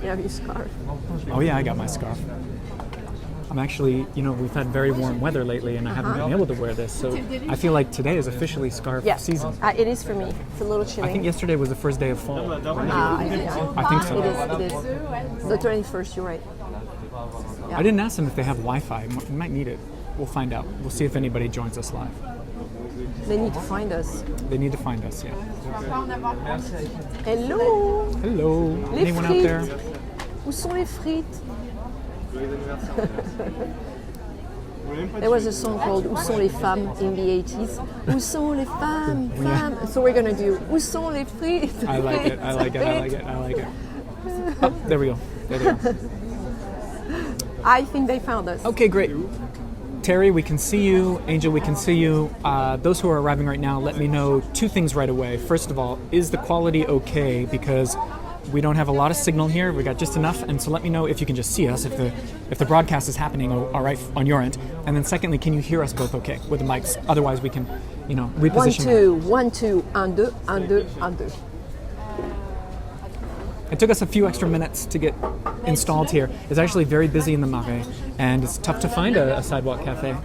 You have your scarf. Oh yeah, I got my scarf. I'm actually, we've had very warm weather lately and I haven't been able to wear this, so I feel like today is officially scarf season. It is for me. It's a little chilly. I think yesterday was the first day of fall. I think so. It is. The 21st, you're right. Yeah. I didn't ask them if they have Wi-Fi. We might need it. We'll find out. We'll see if anybody joins us live. They need to find us. They need to find us, yeah. Hello. Hello. Les Anyone frites. out there? Où sont les frites? There was a song called Où sont les femmes in the 80s. Où sont les femmes, femmes? So we're going to do Où sont les frites? I like it. Oh, there we go. There they are. I think they found us. Okay, great. Terry, we can see you. Angel, we can see you. Those who are arriving right now, let me know two things right away. First of all, is the quality okay? Because we don't have a lot of signal here. We got just enough, and so let me know if you can just see us, if the broadcast is happening all right on your end. And then secondly, can you hear us both okay with the mics? Otherwise, we can, reposition. 1, 2, 1, 2, 1, 2, 1, 2. It took us a few extra minutes to get installed here. It's actually very busy in the Marché, and it's tough to find a sidewalk cafe.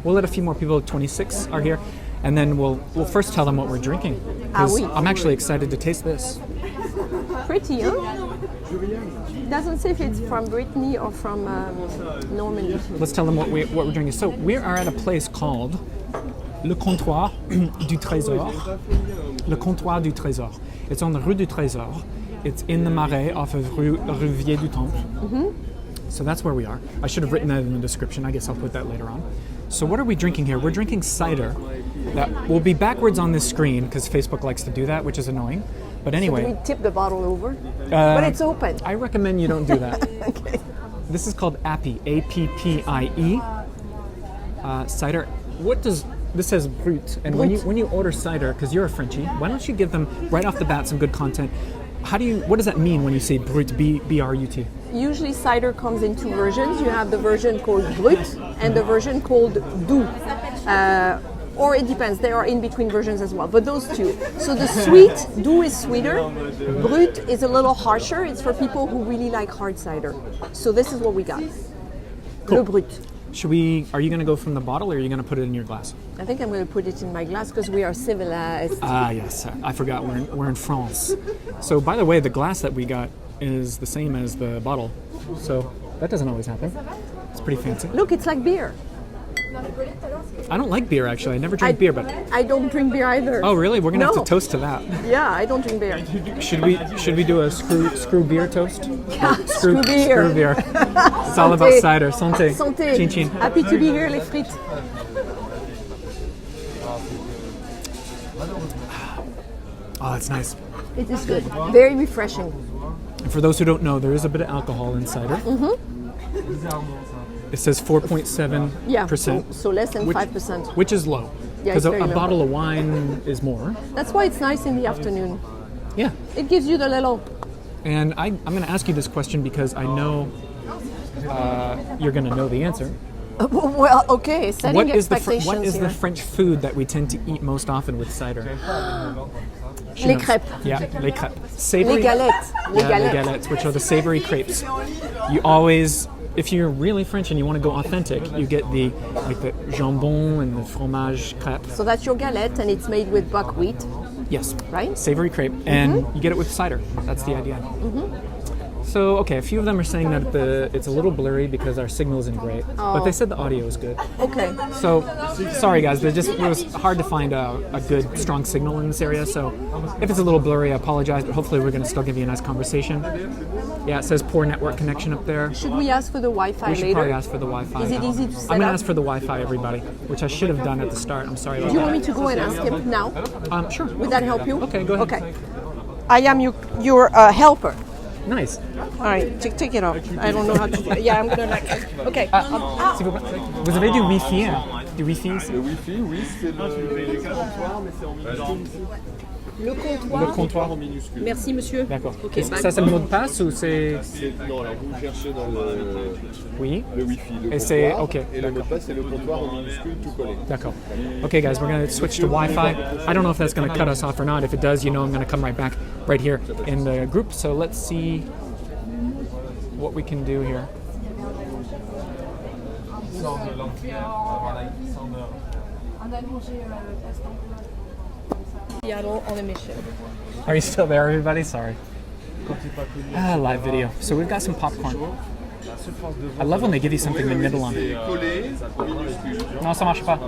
We'll let a few more people, 26 are here, and then we'll first tell them what we're drinking. Because I'm actually excited to taste this. Pretty, huh? Doesn't say if it's from Brittany or from Normandy. Let's tell them what we're drinking. So we are at a place called Le Comptoir du Trésor. Le Comptoir du Trésor. It's on the Rue du Trésor. It's in the Marais off of Rue du Temps. Mm-hmm. So that's where we are. I should have written that in the description. I guess I'll put that later on. So what are we drinking here? We're drinking cider that will be backwards on this screen because Facebook likes to do that, which is annoying. But anyway. So do we tip the bottle over? But it's open. I recommend you don't do that. Okay. This is called Appie, A-P-P-I-E. Cider. This says Brut, and when you order cider, because you're a Frenchie, why don't you give them right off the bat some good content? What does that mean when you say Brut, B-R-U-T? Usually cider comes in two versions. You have the version called Brut and the version called Doux. Or it depends, there are in-between versions as well, but those two. So the sweet, Doux is sweeter, Brut is a little harsher. It's for people who really like hard cider. So this is what we got. Cool. Le Brut. Are you going to go from the bottle or are you going to put it in your glass? I think I'm going to put it in my glass because we are civilized. Yes. I forgot we're in France. So by the way, the glass that we got is the same as the bottle. So that doesn't always happen. It's pretty fancy. Look, it's like beer. I don't like beer, actually. I never drink beer, but I don't drink beer either. Oh, really? We're gonna have to toast to that. Yeah, I don't drink beer. Should we do a screw beer toast? Yeah, screw beer. Screw beer. It's all about cider. Santé. Santé. Chin chin. Happy to be here, les frites. Oh, it's nice. It is good. Very refreshing. And for those who don't know, there is a bit of alcohol in cider. Mm-hmm. It says 4.7%. Yeah, so less than 5%. Which is low. Because a bottle of wine is more. That's why it's nice in the afternoon. Yeah. It gives you the little... And I'm going to ask you this question because I know you're going to know the answer. Well, okay, setting expectations What is here. the French food that we tend to eat most often with cider? Les crêpes. Yeah, les crêpes. Savory, les galettes. Les galettes, which are the savory crepes. You always... If you're really French and you want to go authentic, you get the jambon and the fromage crêpe. So that's your galette, and it's made with buckwheat. Yes. Right? Savory crepe, and you get it with cider. That's the idea. Mm-hmm. So, okay, a few of them are saying that it's a little blurry because our signal isn't great, but they said the audio is good. Okay. So, sorry guys, it was hard to find a good, strong signal in this area, so if it's a little blurry, I apologize, but hopefully we're going to still give you a nice conversation. Yeah, it says poor network connection up there. Should we ask for the Wi-Fi later? We should probably ask for the Wi-Fi. Is it easy to set I'm going to up? ask for the Wi-Fi, everybody, which I should have done at the start. I'm sorry about Do you that. want me to go and ask him now? Sure. Would that help you? Okay, go ahead. Okay. I am your helper. Nice. All right, take it off. I don't know how to. Yeah, I'm gonna Okay. S'il vous plaît. Vous avez du Wi-Fi? Du Wi-Fi ici? Le Wi-Fi, oui, c'est le comptoir, mais c'est en milieu. Le comptoir. Le comptoir. En minuscule. Merci, monsieur. D'accord. Ok, Est-ce que bah, ça, c'est le mot de passe ou c'est... Non, alors vous cherchez dans Oui. le Wi-Fi, le Et c'est... comptoir, OK. et le mot de passe, c'est le comptoir en minuscule tout collé. D'accord. Okay, guys, we're going to switch to Wi-Fi. I don't know if that's going to cut us off or not. If it does, you know I'm going to come right back right here in the group. So let's see what we can do here. Seattle on a mission. Are you still there, everybody? Sorry. Live video. So we've got some popcorn. I love when they give you something to nibble on. C'est collé en minuscule. Non, ça marche pas.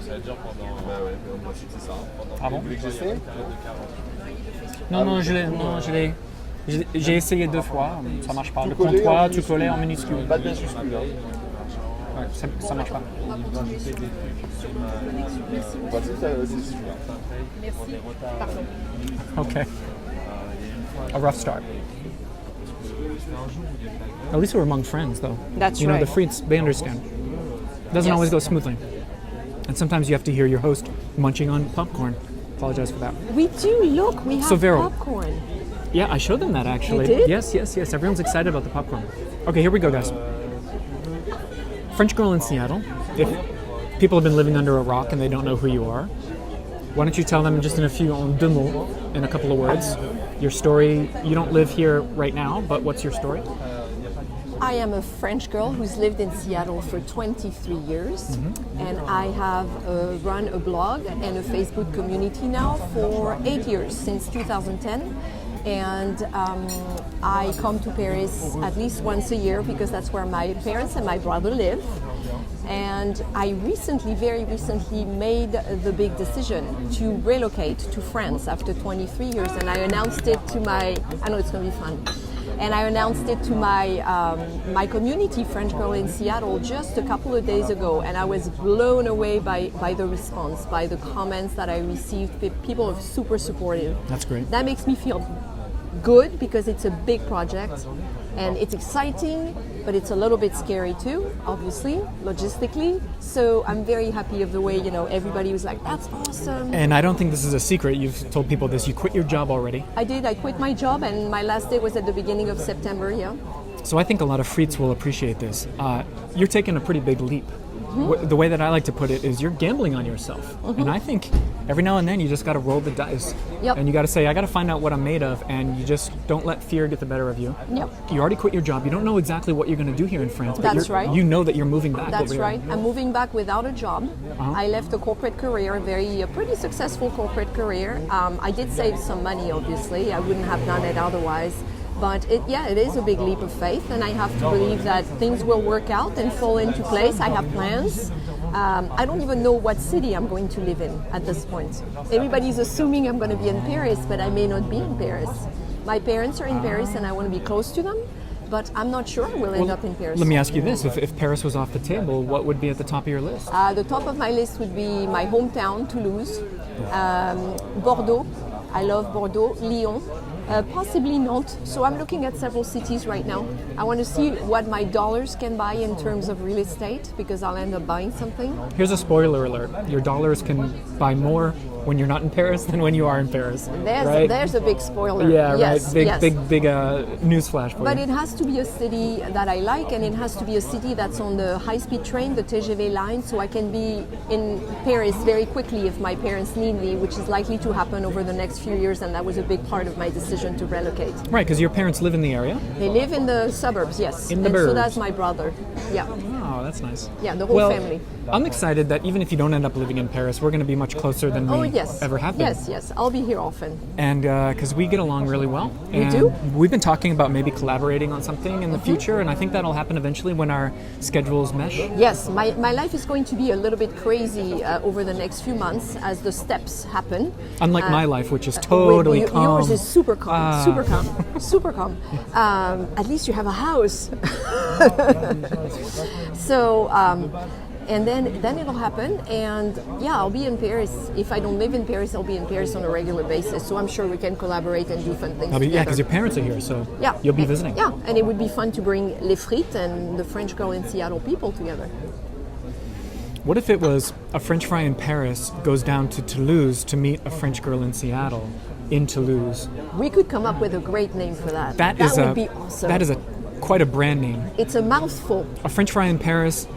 Ça dure pendant... Bah ouais, mais moi aussi c'est ça. Ah bon? Vous voulez que j'essaie? Non, j'ai essayé 2 fois, ça marche pas. Le collé comptoir, en tu collais en minuscule. Pas de minuscule. Ouais, ça marche pas. Voici, c'est super. Merci. Pardon. Okay. A rough start. At least we're among friends, though. That's you know, right. the Freeds, they understand. Doesn't Yes. always go smoothly. And sometimes you have to hear your host munching on popcorn. Apologize for that. We do. Look, we have So, Vero. popcorn. Yeah, I showed them that actually. You did? Yes. Everyone's excited about the popcorn. Okay, here we go, guys. French girl in Seattle. If people have been living under a rock and they don't know who you are, why don't you tell them just in en deux mots, in a couple of words, your story? You don't live here right now, but what's your story? I am a French girl who's lived in Seattle for 23 years, and I have run a blog and a Facebook community now for 8 years, since 2010. And I come to Paris at least once a year because that's where my parents and my brother live. And I very recently made the big decision to relocate to France after 23 years, and I announced it to I know it's going to be fun. And I announced it to my community, French Girl in Seattle, just a couple of days ago, and I was blown away by the response, by the comments that I received. People are super supportive. That's great. That makes me feel good because it's a big project and it's exciting, but it's a little bit scary too, obviously, logistically. So I'm very happy of the way, everybody was like, that's awesome. And I don't think this is a secret. You've told people this. You quit your job already. I did. I quit my job, and my last day was at the beginning of September, yeah. So I think a lot of Freeds will appreciate this. You're taking a pretty big leap. The way that I like to put it is you're gambling on yourself. And I think every now and then you just got to roll the dice. Yep. And you got to say, I got to find out what I'm made of, and you just don't let fear get the better of you. Yep. You already quit your job. You don't know exactly what you're going to do here in France. But That's right. You know that you're moving back. That's over here. right. I'm moving back without a job. I left a corporate career, a pretty successful corporate career. I did save some money, obviously. I wouldn't have done it otherwise. But it is a big leap of faith, and I have to believe that things will work out and fall into place. I have plans. I don't even know what city I'm going to live in at this point. Everybody's assuming I'm going to be in Paris, but I may not be in Paris. My parents are in Paris, and I want to be close to them, but I'm not sure I will end up in Paris. Let me ask you this. If Paris was off the table, what would be at the top of your list? The top of my list would be my hometown, Toulouse, Bordeaux. I love Bordeaux, Lyon. Possibly Nantes. So I'm looking at several cities right now. I want to see what my dollars can buy in terms of real estate because I'll end up buying something. Here's a spoiler alert. Your dollars can buy more when you're not in Paris than when you are in Paris. There's a big spoiler. Yeah, yes, right. yes. Big newsflash for But you. it has to be a city that I like, and it has to be a city that's on the high-speed train, the TGV line, so I can be in Paris very quickly if my parents need me, which is likely to happen over the next few years, and that was a big part of my decision to relocate. Right, because your parents live in the area? They live in the suburbs, yes. In the and so burbs. does my brother. Yeah. Oh, that's nice. Yeah, the whole family. I'm excited that even if you don't end up living in Paris, we're going to be much closer than we ever have been. Yes. I'll be here often. And because we get along really well. We and do? We've been talking about maybe collaborating on something in the future, and I think that'll happen eventually when our schedules mesh. Yes, my life is going to be a little bit crazy over the next few months as the steps happen. Unlike my life, which is totally calm. Yours is super calm, super calm. At least you have a house. So, and then it'll happen, and I'll be in Paris. If I don't live in Paris, I'll be in Paris on a regular basis. So I'm sure we can collaborate and do fun things together. Because your parents are here, so you'll be visiting. Yeah, and it would be fun to bring Les Frites and the French Girl in Seattle people together. What if it was a French fry in Paris goes down to Toulouse to meet a French girl in Seattle in Toulouse? We could come up with a great name for that. That would be awesome. That is quite a brand name. It's a mouthful. A French fry in Paris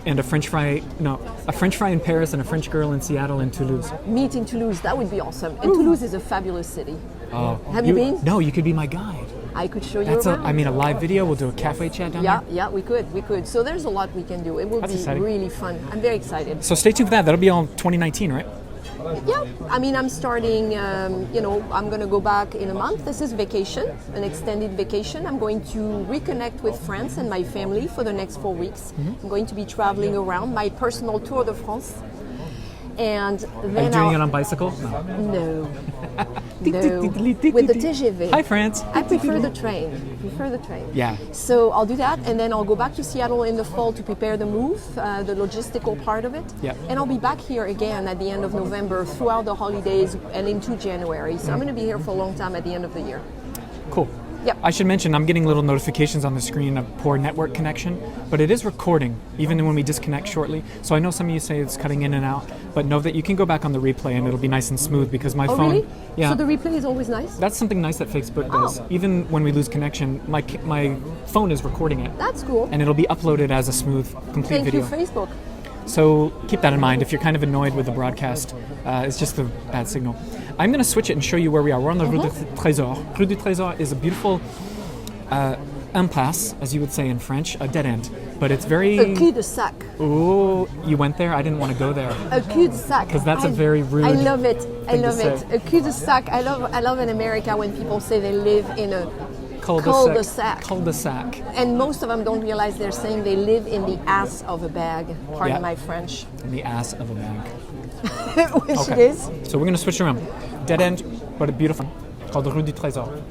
and a French fry in Paris and a French girl in Seattle and Toulouse. Meet in Toulouse, that would be awesome. And Toulouse is a fabulous city. Oh, Have you been? No, you could be my guide. I could show you around. A live video. We'll do a cafe chat down there. Yeah, we could. So there's a lot we can do. It will That's be exciting. really fun. I'm very excited. So stay tuned for that. That'll be all 2019, right? Yeah, I mean, I'm starting, I'm going to go back in a month. This is vacation, an extended vacation. I'm going to reconnect with France and my family for the next 4 weeks. I'm going to be traveling around, my personal Tour de France. And then Are you doing it on bicycle? No. No. With the TGV. Hi, France. I prefer the train. Yeah. So I'll do that, and then I'll go back to Seattle in the fall to prepare the move, the logistical part of it. Yeah. And I'll be back here again at the end of November throughout the holidays and into January. So I'm going to be here for a long time at the end of the year. Cool. Yep. I should mention I'm getting little notifications on the screen of poor network connection, but it is recording even when we disconnect shortly. So I know some of you say it's cutting in and out, but know that you can go back on the replay and it'll be nice and smooth because my phone. Really? Yeah. So the replay is always nice? That's something nice that Facebook does. Even when we lose connection, my phone is recording it. That's cool. And it'll be uploaded as a smooth, complete Thank video. you, Facebook. So keep that in mind. If you're kind of annoyed with the broadcast, it's just a bad signal. I'm going to switch it and show you where we are. We're on the Rue de Trésor. Rue de Trésor is a beautiful impasse, as you would say in French, a dead end. But it's very... A cul-de-sac. Oh, you went there? I didn't want to go there. A cul-de-sac. Because that's a very rude I love it. thing to say. A cul-de-sac. I love in America when people say they live in a Cul-de-sac. And most of them don't realize they're saying they live in the ass of a bag. Pardon my French. In the ass of a bag. Which it is. So we're going to switch around. Dead end, but a beautiful one, called the Rue du Trésor.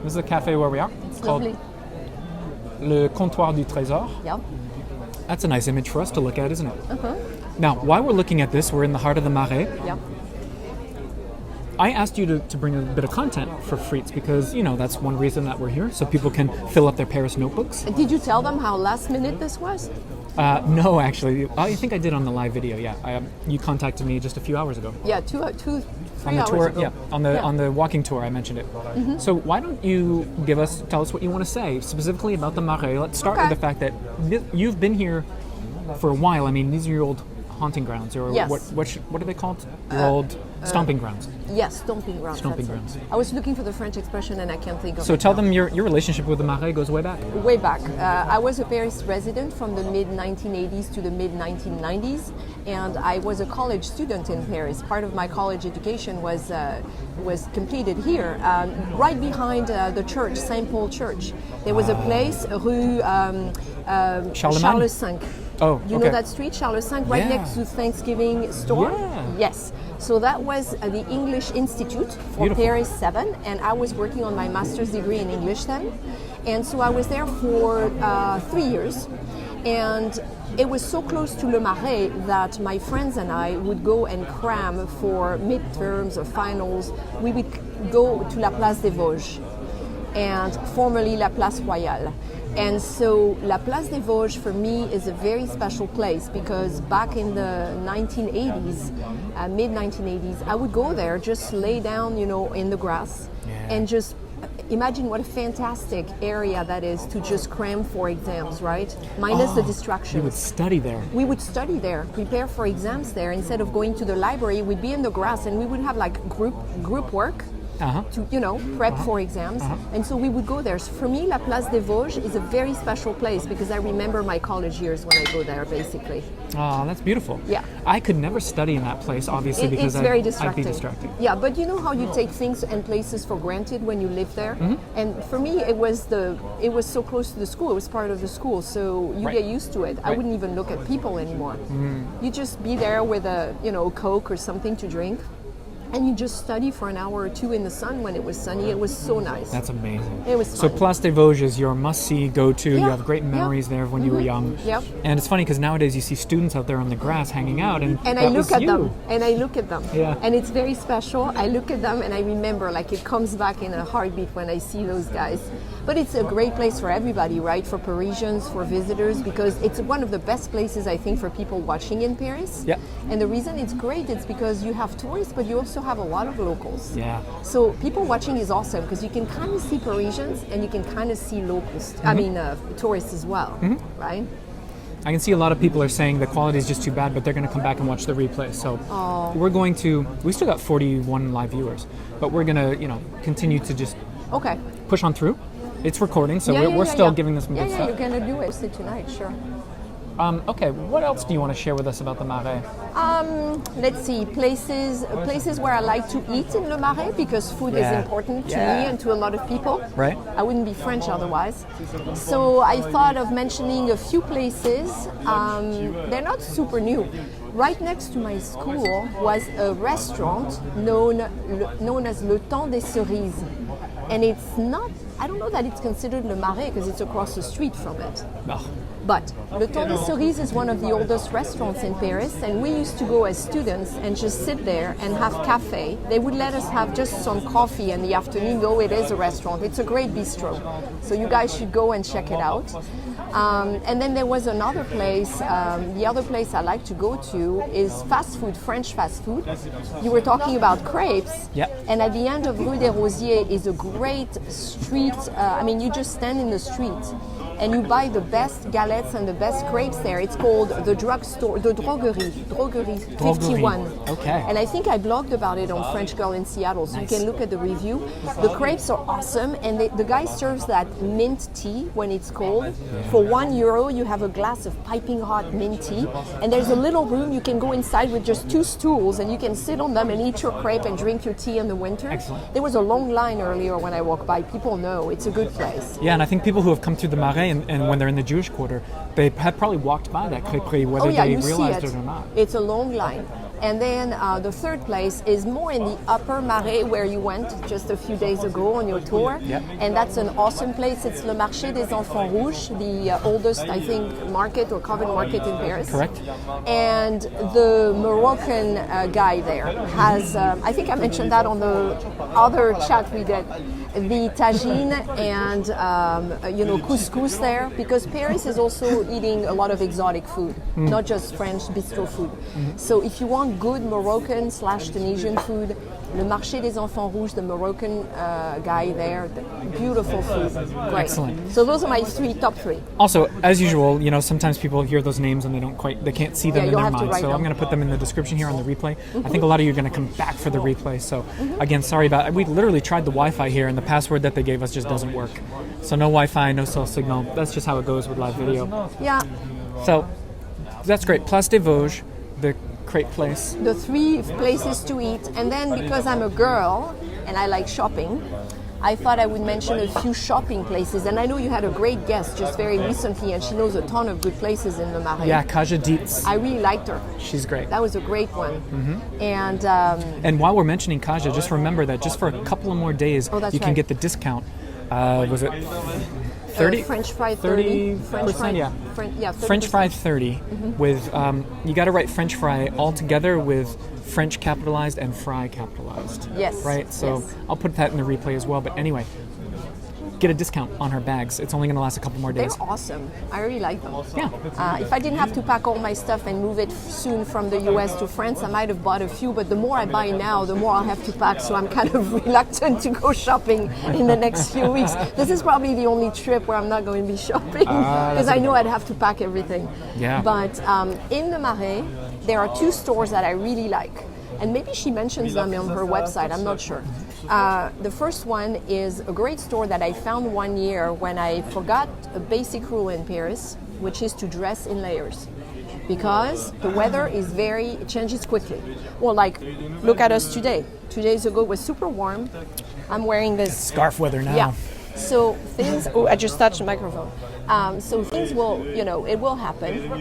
This is a cafe where we are. It's called lovely. Le Comptoir du Trésor. Yeah. That's a nice image for us to look at, isn't it? Now, while we're looking at this, we're in the heart of the Marché. Yeah. I asked you to bring a bit of content for Frites because, that's one reason that we're here, so people can fill up their Paris notebooks. Did you tell them how last minute this was? No, actually. I think I did on the live video, yeah. You contacted me just a few hours ago. Yeah, 3 on the hours tour, ago. yeah, on the walking tour, I mentioned it. So why don't you tell us what you want to say specifically about the Marché? Let's start with the fact that you've been here for a while. I mean, these are your old haunting grounds, or Yes. what are they called? Your old stomping grounds. Yes, stomping grounds. Stomping that's grounds. it. I was looking for the French expression and I can't think of it. So tell now. them your relationship with the Marché goes way back. Way back. I was a Paris resident from the mid-1980s to the mid-1990s, and I was a college student in Paris. Part of my college education was completed here, right behind the church, Saint Paul Church. There was a place, Rue Charlot 5. Oh, You know that street, Charlot 5, right next to Thanksgiving store? Yeah. Yes. So that was the English Institute for Beautiful. Paris 7, and I was working on my master's degree in English then. And so I was there for 3 years. And it was so close to Le Marché that my friends and I would go and cram for midterms or finals. We would go to La Place des Vosges, and formerly La Place Royale. And so La Place des Vosges for me is a very special place because back in the 1980s, mid-1980s, I would go there, just lay down, in the grass and just imagine what a fantastic area that is to just cram for exams, right? Minus the distractions. You would study there. We would study there, prepare for exams there. Instead of going to the library, we'd be in the grass and we would have like group work. To prep for exams, and so we would go there. So for me, La Place des Vosges is a very special place because I remember my college years when I go there, basically. Oh, that's beautiful. Yeah. I could never study in that place, obviously, because it's very I'd distracting. be distracted. Yeah, but you know how you take things and places for granted when you live there, and for me, it was so close to the school. It was part of the school, so you get used to it. I wouldn't even look at people anymore. You just be there with a Coke or something to drink. and you just study for an hour or two in the sun when it was sunny. It was so nice. That's amazing. It was So fun. Place des Vosges is your must-see, go-to. You Yeah, have great yeah. memories there of when you were young. Yep. And it's funny because nowadays you see students out there on the grass hanging out, and And that I was look at you. them, and I look at them, Yeah. and it's very special. I look at them, and I remember, like it comes back in a heartbeat when I see those guys. But it's a great place for everybody, right? For Parisians, for visitors, because it's one of the best places I think for people watching in Paris. Yeah. And the reason it's great is because you have tourists, but you also have a lot of locals. Yeah. So people watching is awesome because you can kind of see Parisians and you can kind of see locals. I mean, tourists as well, right? I can see a lot of people are saying the quality is just too bad, but they're going to come back and watch the replay. So we're going to. We still got 41 live viewers, but we're going to, continue to just Okay. push on through. It's recording, so we're still giving this some good Yeah, stuff. you're gonna do it tonight, sure. Okay, what else do you want to share with us about the Marais? Let's see, places where I like to eat in Le Marais because food is Yeah. important to Yeah. me and to a lot of people. Right. I wouldn't be French otherwise. So I thought of mentioning a few places. They're not super new. Right next to my school was a restaurant known as Le Temps des Cerises. And it's not, I don't know that it's considered Le Marais because it's across the street from it. Oh, But Le Temps des Cerises is one of the oldest restaurants in Paris, and we used to go as students and just sit there and have café. They would let us have just some coffee in the afternoon, though it is a restaurant. It's a great bistro. So you guys should go and check it out. And then there was another place. The other place I like to go to is fast food, French fast food. You were talking about crepes. Yeah. And at the end of Rue des Rosiers is a great street. You just stand in the street and you buy the best galettes and the best crepes there. It's called the drugstore, the Drogerie 51. Okay. And I think I blogged about it on French Girl in Seattle, so you can look at the review. The crepes are awesome, and the guy serves that mint tea when it's cold. For €1, you have a glass of piping hot mint tea, and there's a little room you can go inside with just 2 stools, and you can sit on them and eat your crepe and drink your tea in the winter. Excellent. There was a long line earlier when I walked by. People know it's a good place. yeah, and I think people who have come through the Marais and when they're in the Jewish quarter, they have probably walked by that crêperie, whether they you realized see it or not. It's a long line. And then the third place is more in the upper Marais where you went just a few days ago on your tour. Yep. And that's an awesome place. It's le Marché des Enfants Rouges, the oldest, I think, market or covered market in Paris. Correct. And the Moroccan guy there has, I think I mentioned that on the other chat we did, the tagine and couscous there, because Paris is also eating a lot of exotic food, not just French bistro food. So if you want good Moroccan / Tunisian food, le Marché des Enfants Rouges, the Moroccan guy there, beautiful food, great. Excellent. So those are my top three. Also, as usual, sometimes people hear those names and they can't see them Yeah, in you'll their have to mind. write So I'm them. going to put them in the description here on the replay. I think a lot of you are going to come back for the replay. So again, sorry about it. We literally tried the Wi-Fi here, and the password that they gave us just doesn't work. So no Wi-Fi, no cell signal. That's just how it goes with live video. Yeah, So that's great. Place des Vosges, the crepe place. the 3 places to eat. And then because I'm a girl and I like shopping, I thought I would mention a few shopping places. And I know you had a great guest just very recently, and she knows a ton of good places in the Marais. Yeah, Kaja Dietz. I really liked her. She's great. That was a great one. And And while we're mentioning Kaja, just remember that just for a couple of more days, Oh, that's you can right. get the discount. Was it 30? French fry 30. 30%, yeah. French 30%. fry 30 with, you got to write French fry all together with French capitalized and fry capitalized. Yes. Right? So yes. I'll put that in the replay as well. But anyway, get a discount on her bags. It's only going to last a couple more days. They're awesome. I really like them. Yeah. If I didn't have to pack all my stuff and move it soon from the US to France, I might have bought a few, but the more I buy now, the more I'll have to pack, so I'm kind of reluctant to go shopping in the next few weeks. This is probably the only trip where I'm not going to be shopping, because I know I'd have to pack everything. Yeah. But in the Marais, there are 2 stores that I really like, and maybe she mentions them on her website, I'm not sure. The first one is a great store that I found one year when I forgot a basic rule in Paris, which is to dress in layers. Because the weather is it changes quickly. Well, like, look at us today. 2 days ago it was super warm. I'm wearing this Scarf weather now. yeah. So things, I just touched the microphone. So things will, it will happen.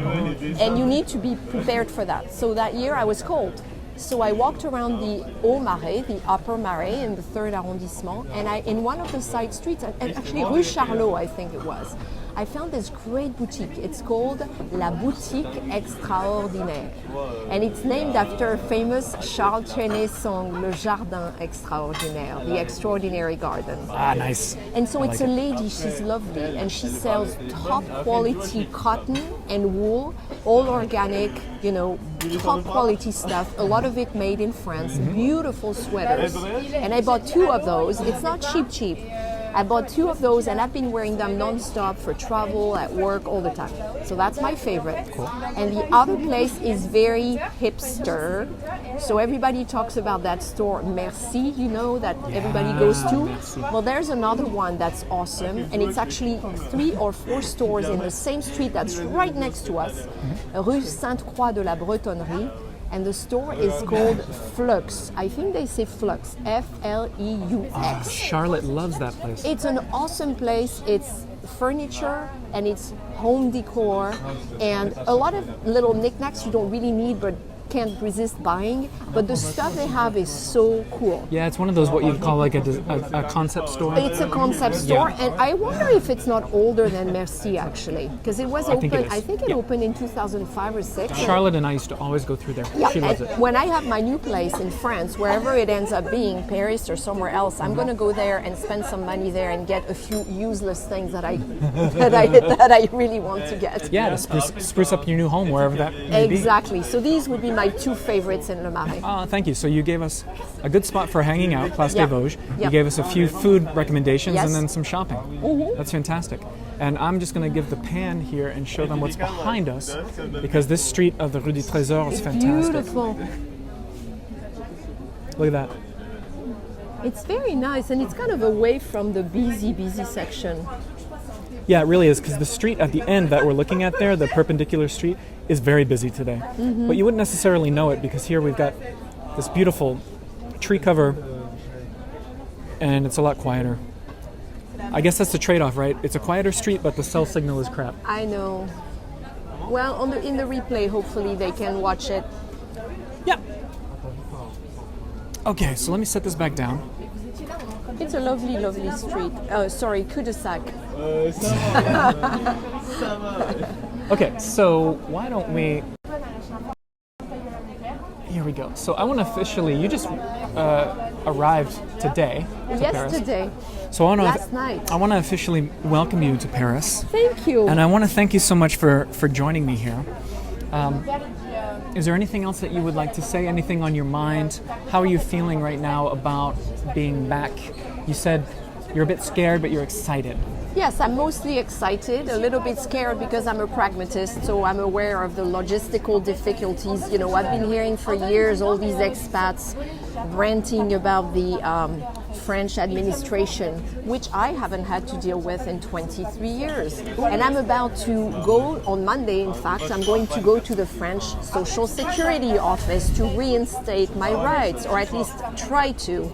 And you need to be prepared for that. So that year I was cold. So I walked around the Haut Marais, the Upper Marais in the 3rd arrondissement, and in one of the side streets, and actually Rue Charlot, I think it was, I found this great boutique. It's called La Boutique Extraordinaire. And it's named after a famous Charles song, Le Jardin Extraordinaire, the extraordinary garden. Ah, nice. And so it's like a it. lady, she's lovely, and she sells top quality cotton and wool, all organic, top quality stuff, a lot of it made in France, beautiful sweaters. And I bought 2 of those. It's not cheap. I bought 2 of those and I've been wearing them non-stop for travel, at work, all the time. So that's my favorite. Cool. And the other place is very hipster. So everybody talks about that store, Merci, that everybody goes to. Merci. Well, there's another one that's awesome. And it's actually 3 or 4 stores in the same street that's right next to us, Rue Sainte-Croix de la Bretonnerie. And the store is called Flux. I think they say Flux, F-L-E-U-X. Charlotte loves that place. It's an awesome place. It's furniture and it's home decor and a lot of little knickknacks you don't really need but can't resist buying. But the stuff they have is so cool. Yeah, it's one of those what you'd call like a concept store. It's a concept store, and I wonder if it's not older than Merci actually, because it was open. think it is. I think it opened in 2005 or 6. Charlotte and I used to always go through there. Yeah, She loves and it. when I have my new place in France, wherever it ends up being, Paris or somewhere else, I'm going to go there and spend some money there and get a few useless things that I that I really want to get. Yeah, to spruce up your new home wherever that may be. Exactly. So these would be my 2 favorites in Le Marais. Thank you. So you gave us a good spot for hanging out, Place Yeah. des Vosges. Yeah. You gave us a few food recommendations Yes. and then some shopping. That's fantastic. And I'm just going to give the pan here and show them what's behind us because this street of the Rue du Trésor is fantastic. Beautiful. Look at that. It's very nice, and it's kind of away from the busy section. Yeah, it really is because the street at the end that we're looking at there, the perpendicular street, is very busy today. But you wouldn't necessarily know it because here we've got this beautiful tree cover and it's a lot quieter. I guess that's the trade-off, right? It's a quieter street, but the cell signal is crap. I know. Well, in the replay, hopefully they can watch it. Yeah. Okay, so let me set this back down. It's a lovely, lovely street. Sorry, cul-de-sac. Okay, so why don't we... Here we go. So I want to officially... You just arrived today to Paris. Yesterday. So Last night. I want to officially welcome you to Paris. Thank you. And I want to thank you so much for joining me here. Is there anything else that you would like to say? Anything on your mind? How are you feeling right now about being back? You said you're a bit scared, but you're excited. Yes, I'm mostly excited, a little bit scared because I'm a pragmatist, so I'm aware of the logistical difficulties. I've been hearing for years all these expats ranting about the French administration, which I haven't had to deal with in 23 years. And I'm about to go, on Monday in fact, I'm going to go to the French Social Security office to reinstate my rights, or at least try to.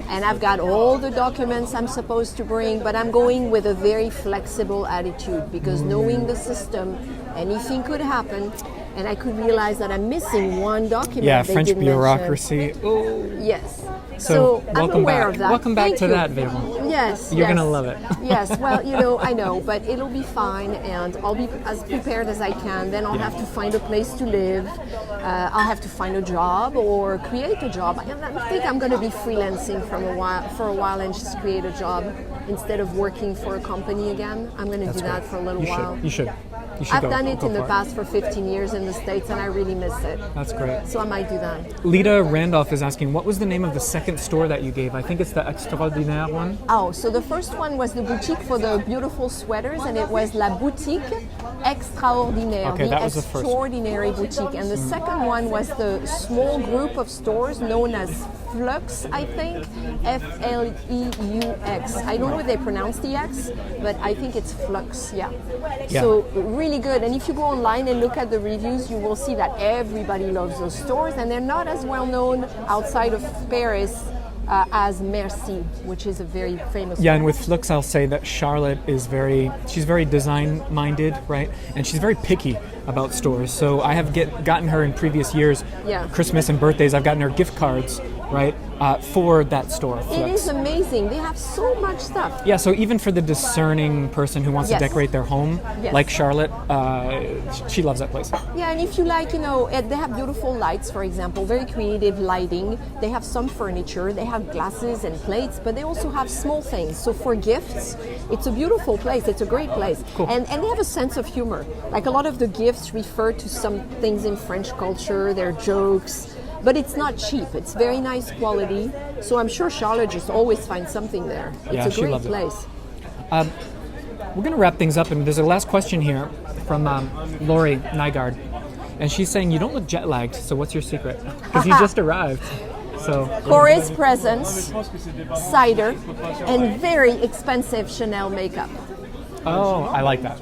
And I've got all the documents I'm supposed to bring, but I'm going with a very flexible attitude because knowing the system, anything could happen, and I could realize that I'm missing one document. Yeah, they French didn't bureaucracy. Oh. mention. Yes. So I'm welcome aware back. of that. Welcome back Thank to you. that, Véron. Yes. You're gonna love it. Yes. Well, I know, but it'll be fine, and I'll be as prepared as I can. Then I'll have to find a place to live. I'll have to find a job or create a job. I think I'm going to be freelancing for a while and just create a job instead of working for a company again. I'm going to do that for a little while. You should. I've go- done it go in the for it. past for 15 years in the States, and I really miss it. That's great. So I might do that. Lita Randolph is asking, what was the name of the second store that you gave? I think it's the Extraordinaire one. Oh, so the first one was the boutique for the beautiful sweaters, and it was La Boutique Extraordinaire, Okay, the that was the first. extraordinary boutique. And the second one was the small group of stores known as Flux, I think, F-L-E-U-X. I don't know if they pronounce the X, but I think it's Flux, yeah. So really good. And if you go online and look at the reviews, you will see that everybody loves those stores, and they're not as well known outside of Paris as Merci, which is a very famous Yeah, one. and with Flux, I'll say that Charlotte is she's very design-minded, right? And she's very picky about stores. So I have gotten her in previous years, Yeah. Christmas and birthdays, I've gotten her gift cards, right, for that store, Flux. It is amazing. They have so much stuff. Yeah, so even for the discerning person who wants Yes. to decorate their home, Yes. like Charlotte, she loves that place. Yeah, and if you like, they have beautiful lights, for example, very creative lighting. They have some furniture, they have glasses and plates, but they also have small things. So for gifts, it's a beautiful place. It's a great place. Cool. And they have a sense of humor. Like a lot of the gifts refer to some things in French culture, they're jokes. But it's not cheap. It's very nice quality. So I'm sure Charlotte just always finds something there. Yeah, It's a she great loves it. place. We're going to wrap things up, and there's a last question here from Lori Nygaard. And she's saying, you don't look jet-lagged, so what's your secret? Because you just arrived. So Corey's presents, cider, and very expensive Chanel makeup. Oh, I like that.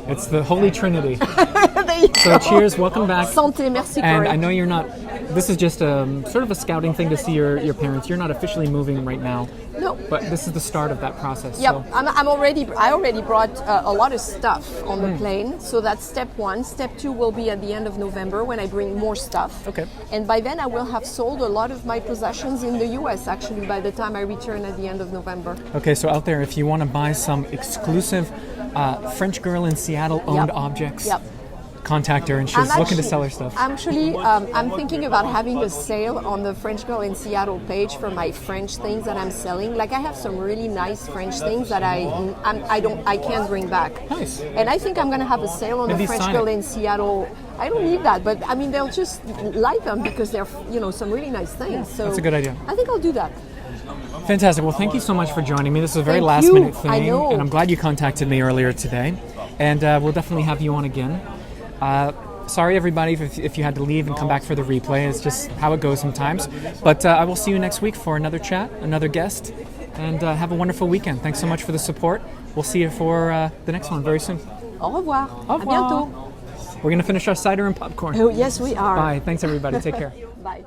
It's the Holy Trinity. There you So go. cheers, welcome back. Santé, merci And Corey. I know you're not, this is just sort of a scouting thing to see your parents. You're not officially moving right now. No. But this is the start of that process. Yep, So. I already brought a lot of stuff on the plane. So that's step one. Step two will be at the end of November when I bring more stuff. Okay. And by then I will have sold a lot of my possessions in the US actually by the time I return at the end of November. Okay, so out there, if you want to buy some exclusive French girl in Seattle owned Yep. objects, Yep. contact her, and she's looking to sell her stuff. Actually, I'm thinking about having a sale on the French Girl in Seattle page for my French things that I'm selling. Like I have some really nice French things that I can't bring back. Nice. And I think I'm going to have a sale on Maybe the French sign Girl it. in Seattle. I don't need that, but I mean they'll just like them because they're some really nice things. So That's a good idea. I think I'll do that. Fantastic. Well, thank you so much for joining me. This is a very Thank last you. minute thing, I know. and I'm glad you contacted me earlier today. And we'll definitely have you on again. Sorry, everybody, if you had to leave and come back for the replay. It's just how it goes sometimes. But I will see you next week for another chat, another guest, and have a wonderful weekend. Thanks so much for the support. We'll see you for the next one very soon. Au revoir. Au À revoir. bientôt. We're going to finish our cider and popcorn. Oh, yes, we are. Bye. Thanks, everybody. Take care. Bye.